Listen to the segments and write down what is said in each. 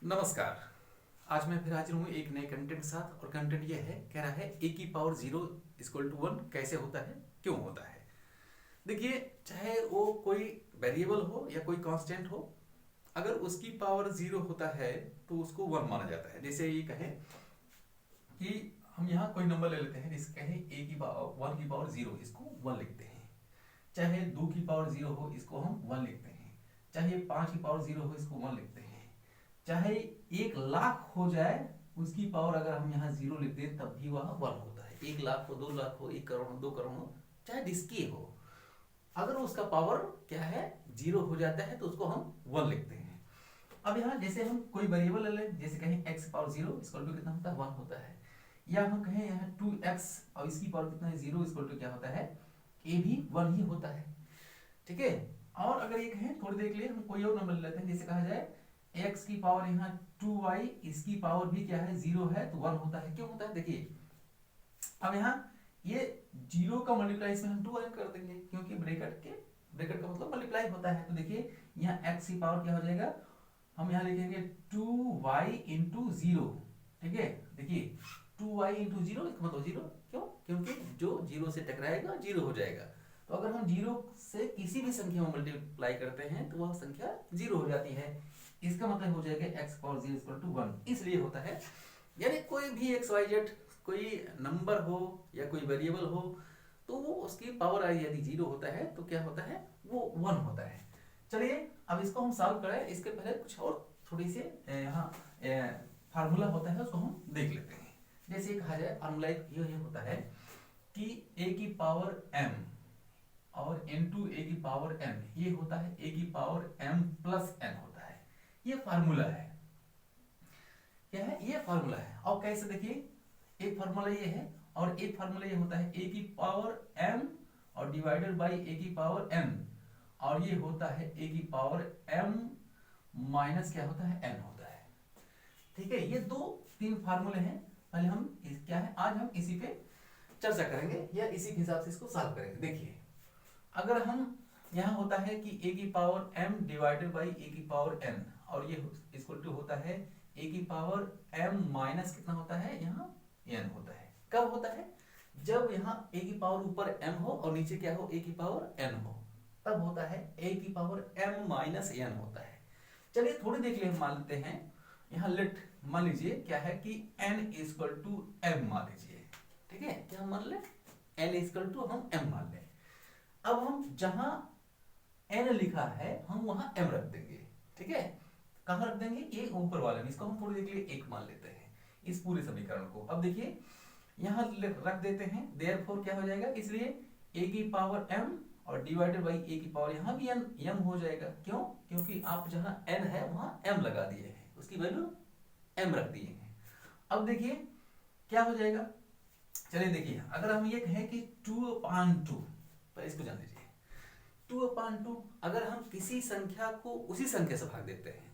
नमस्कार। आज मैं फिर हाजिर हूँ एक नए कंटेंट के साथ और कंटेंट ये है, कह रहा है ए की power zero equal to one कैसे होता है, क्यों होता है। देखिए, चाहे वो कोई वेरिएबल हो या कोई कांस्टेंट हो, अगर उसकी पावर जीरो होता है तो उसको वन माना जाता है। जैसे ये कहें कि हम यहाँ कोई नंबर ले लेते हैं, जैसे कहें ए की पावर वन की पावर जीरो, इसको वन लिखते हैं। चाहे दो की पावर जीरो हो, इसको हम वन लिखते हैं। चाहे पाँच की पावर जीरो हो, इसको वन लिखते हैं। चाहे 1 लाख हो जाए, उसकी पावर अगर हम यहाँ जीरो लिख दें तब भी वह वन होता है। 1 लाख हो, 2 लाख हो, 1 करोड़ हो, 2 करोड़ हो, चाहे जिसकी हो, अगर उसका पावर क्या है जीरो हो जाता है तो उसको हम वन लिखते हैं। अब यहाँ जैसे हम कोई वेरिएबल ले लें, जैसे कहें x power zero equal to कितना होता है, वन होता है। या हम कहें यहाँ 2x और इसकी पावर कितना है, जीरो इक्वल टू क्या होता है, a भी वन ही होता है। ठीक है। और अगर ये कहें थोड़ी देर के लिए हम कोई और नंबर ले लेते हैं, जैसे कहा जाए x की पावर यहाँ 2y, इसकी पावर भी क्या है, जीरो है, तो वन होता है। क्यों होता है, देखिए अब यहाँ ये जीरो का मल्टीप्लाई इसमें हम 2y कर देंगे, क्योंकि ब्रैकेट का मतलब मल्टीप्लाई होता है। तो देखिए यहाँ x की पावर क्या हो जाएगा, हम यहाँ लिखेंगे 2y इंटू जीरो। ठीक है, देखिए 2y इंटू जीरो, इसका मतलब जीरो। क्यों, क्योंकि जो जीरो से टकराएगा जीरो हो जाएगा। तो अगर हम जीरो से किसी भी संख्या में मल्टीप्लाई करते हैं तो वह संख्या जीरो हो जाती है। इसका मतलब हो जाएगा x power zero equal to one, इसलिए होता है। यानी कोई भी एक्स वाई जेड कोई नंबर हो या कोई वेरिएबल हो, तो वो उसकी पावर यदि जीरो होता है तो क्या होता है, वो वन होता है। चलिए अब इसको हम सॉल्व करें, इसके पहले कुछ और थोड़ी सी यहाँ फार्मूला होता है, उसको हम देख लेते हैं। जैसे कहा जाए फार्मूला ये होता है कि a की पावर m और n2 a की पावर n, ये होता है a की पावर m प्लस n होता है। ये फार्मूला है, क्या है, ये फार्मूला है। और कैसे, देखिए एक फार्मूला ये है और एक फार्मूला ये होता है a की पावर m और डिवाइडेड बाय a की पावर n, और ये होता है a की पावर m माइनस क्या होता है, n होता है। ठीक है, ये दो तीन फार्मूले हैं। पहले हम क्या है, आज हम इसी पे चर्चा करेंगे या इसी के हिसाब से इसको सॉल्व करेंगे। देखिए अगर हम यहाँ होता है कि a की power m divided by a की पावर n, और ये इक्वल टू होता है a की पावर m माइनस कितना होता है, यहाँ n होता है। कब होता है, जब यहाँ a की पावर ऊपर m हो और नीचे क्या हो, a की पावर n हो, तब होता है a की पावर m माइनस n होता है। चलिए थोड़ी देर के लिए मान लेते हैं, यहाँ लेट मान लीजिए क्या है कि n इक्वल टू m मान लीजिए। ठीक है, क्या मान ले, n इक्वल टू हम m मान लें। अब हम जहां n लिखा है हम वहां m रख देंगे। ठीक है, कहां रख देंगे, ये ऊपर वाले में। इसको हम थोड़ी देर के लिए एक मान लेते हैं, इस पूरे समीकरण को। अब देखिए यहां रख देते हैं, देयरफॉर क्या हो जाएगा, इसलिए a की पावर m और डिवाइडेड बाई a की पावर यहाँ भी m हो जाएगा। क्यों, क्योंकि आप जहां n है वहां m लगा दिए हैं, उसकी वैल्यू m रख दिए हैं। अब देखिए क्या हो जाएगा, चलिए देखिए अगर हम ये कहें कि 2/2, पर इसको जान लीजिए 2/2, अगर हम किसी संख्या को उसी संख्या से भाग देते हैं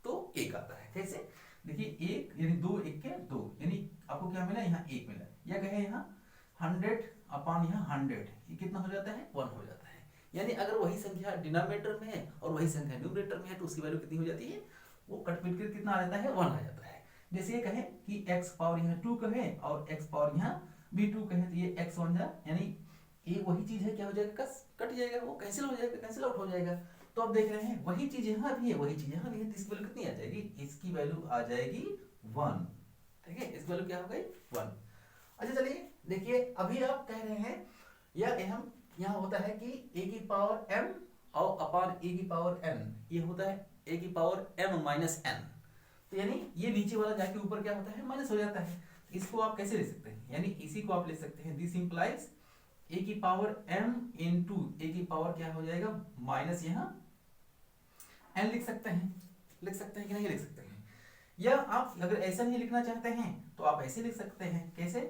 तो एक आता है। कैसे, देखिए एक यानी दो एक के दो, यानी आपको क्या मिला, यहाँ एक मिला। या कहे यहाँ 100 यहाँ 100, ये कितना हो जाता है, वन हो जाता है। यानी अगर वही संख्या डिनोमिनेटर में है और वही संख्या न्यूमरेटर में है तो उसकी वैल्यू कितनी हो जाती है, वो कट पीट कर कितना आ जाता है, वन आ जाता है। जैसे ये कहें कि x पावर यहाँ 2 कहें और x पावर यहाँ भी 2 कहें, तो ये x वन जा, यानी ये वही चीज है, क्या हो जाएगा, कट जाएगा, वो कैंसिल हो जाएगा, कैंसिल आउट हो जाएगा। तो आप देख रहे हैं वही चीज यहाँ भी है, वही चीज यहाँ भी है, तो इसकी वैल्यू कितनी आ जाएगी, इसकी वैल्यू आ जाएगी 1। ठीक है, इसकी वैल्यू क्या हो गई, 1। अच्छा चलिए देखिए, अभी आप कह रहे हैं या हम यहाँ होता है कि a की पावर m और अपान a की पावर n, ये होता है a की पावर m माइनस n। तो यानी ये नीचे वाला जाके ऊपर क्या होता है, माइनस हो जाता है। इसको आप कैसे लिख सकते हैं, यानी इसी को आप लिख सकते हैं, दिस इंप्लाइज a की पावर m इंटू a की पावर क्या हो जाएगा, माइनस यहाँ n लिख सकते हैं। लिख सकते हैं कि नहीं लिख सकते हैं। या आप अगर ऐसा नहीं लिखना चाहते हैं तो आप ऐसे लिख सकते हैं। कैसे,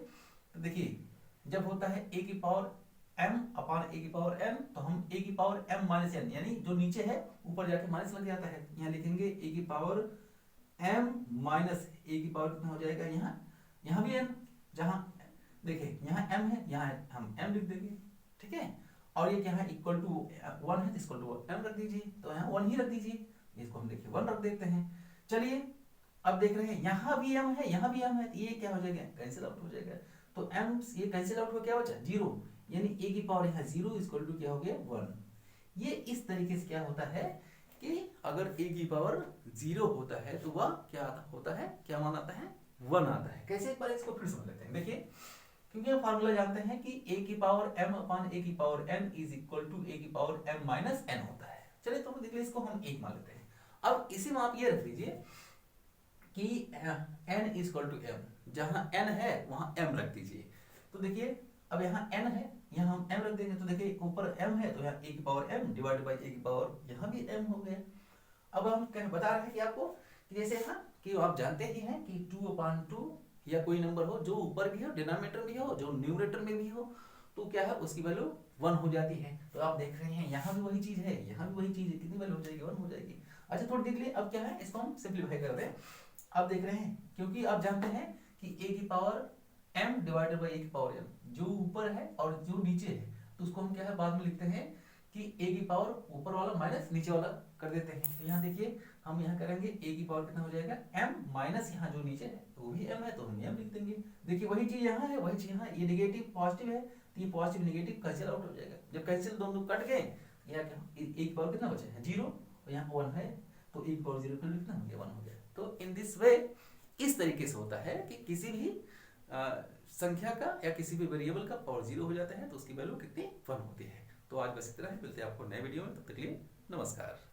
तो देखिए जब होता है a की पावर m अपान a की पावर n, तो हम a की पावर m माइनस n, यानी जो नीचे है ऊपर जाके माइनस लग जाता है। यहाँ लिखेंगे a की पावर m माइनस a की पावर कितना हो जाएगा, यहाँ भी n, जहाँ देखिए यहाँ m है, यहाँ हम m लिख देंगे। ठीक है, और ये क्या है, इक्वल टू 1 है, इक्वल टू m रख दीजिए, तो यहाँ 1 ही रख दीजिए। इसको हम देखिए 1 रख देते हैं। चलिए अब देख रहे हैं यहाँ भी m है, यहाँ भी m है, तो ये क्या हो जाएगा, कैंसिल आउट हो जाएगा। तो m ये कैंसिल आउट हो, क्या बचा, 0, यानी a की पावर यहाँ 0 इक्वल टू क्या हो गया, 1। ये इस तरीके से क्या होता है कि अगर a की पावर 0 होता है तो वह क्या होता है, क्या मान आता है, 1 आता है। कैसे, एक बार इसको फिर समझ लेते हैं। देखिए, क्योंकि हम फार्मूला जानते हैं कि a की पावर m अपान a की power n is equal to a की पावर m माइनस n होता है। चलिए तो देखिए इसको हम 1 मान लेते हैं। अब इसी में आप ये रख लीजिए कि n is equal to m, जहां n है वहां m रख दीजिए। तो देखिए अब यहाँ n है, यहाँ हम m रख देंगे, तो देखिए ऊपर m है तो यहाँ a की power m divided by a की पावर यहाँ भी m हो गया। अब हम बता रहे हैं कि आपको कि जैसे यहाँ कि आप जानते ही हैं कि 2/2 या कोई नंबर हो जो ऊपर भी हो, डिनोमिनेटर भी हो, जो न्यूमरेटर में भी हो, तो क्या है उसकी वैल्यू 1 हो जाती है। तो आप देख रहे हैं यहाँ भी वही चीज है, यहाँ भी वही चीज है, कितनी वैल्यू हो जाएगी, 1 हो जाएगी। अच्छा थोड़ी देख लिए, अब क्या है इसको हम सिंपलीफाई कर दें। अब देख रहे हैं, क्योंकि आप जानते हैं कि a की power m divided by a की पावर m, जो ऊपर है और जो नीचे है, तो उसको हम क्या है बाद में लिखते हैं कि a की पावर ऊपर वाला माइनस नीचे वाला कर देते हैं। तो यहाँ देखिए हम यहाँ करेंगे a की पावर कितना हो जाएगा, m माइनस यहाँ जो नीचे है वो भी m है तो हम m लिख देंगे। देखिए वही चीज यहाँ है, वही चीज यहाँ, ये नेगेटिव पॉजिटिव है तो ये पॉजिटिव नेगेटिव कैंसिल आउट हो जाएगा। जब कैंसिल दोनों कट गए, यहाँ क्या a की पावर कितना बचा है, 0, और यहाँ 1 है, तो a की पावर 0 कितना हो गया, 1 हो गया। तो इन दिस वे, इस तरीके से होता है कि किसी भी संख्या का या किसी भी वेरिएबल का पावर 0 हो जाता है तो उसकी वैल्यू कितनी, 1 होती है। तो आज बस इतना ही, मिलते हैं आपको नए वीडियो में, तब तक के लिए नमस्कार।